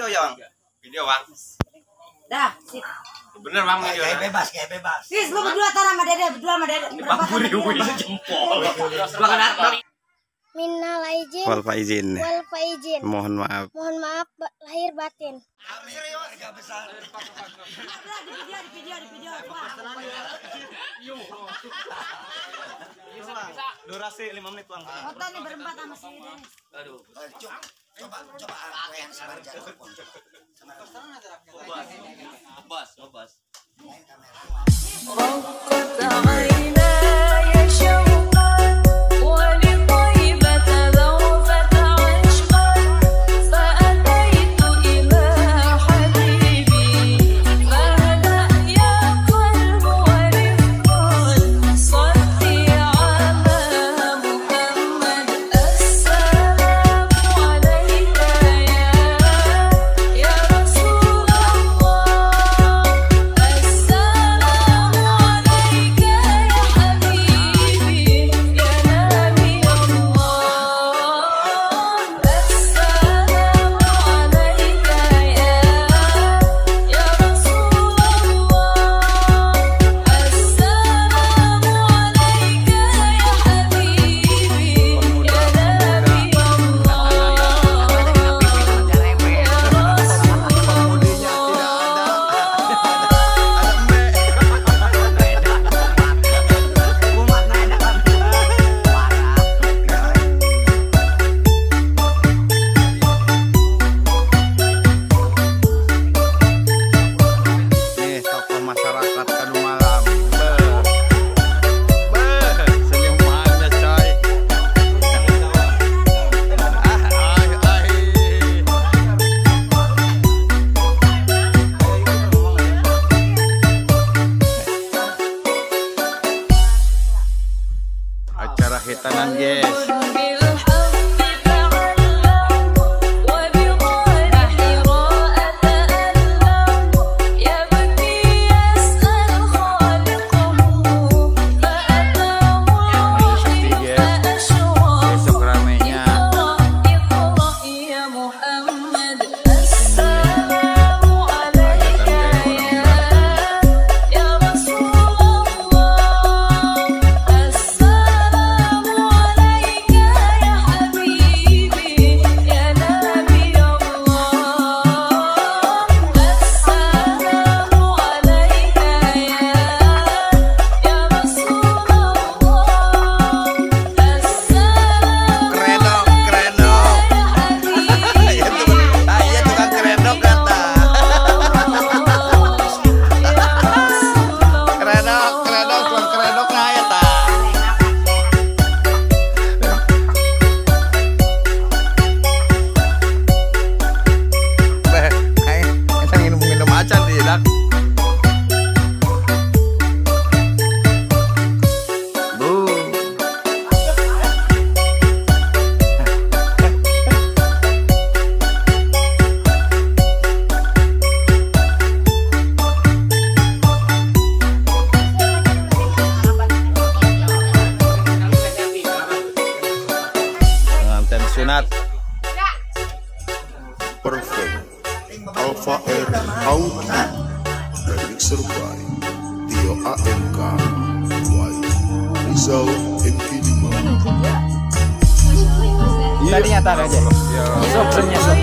ya, Bang? Video, Bang. Dah, sip. Bener, Bang. Kayak bebas. Sis, lu berdua taruh sama Dede, berdua sama Dede. Bang Buri jempol. Minal aizin Wal faizin. Mohon maaf. Mohon maaf lahir batin. Di video. Durasi 5 menit, Bang. Foto nih berempat sama si Dennis. Aduh. Coba aku yang sebar jalan. Ngebas. Acara hitanan, guys. Perfect Alpha R Audio Remixer by Tio AMK Y Rizal MK Lima. Tadinya tar aja. Sob, sob.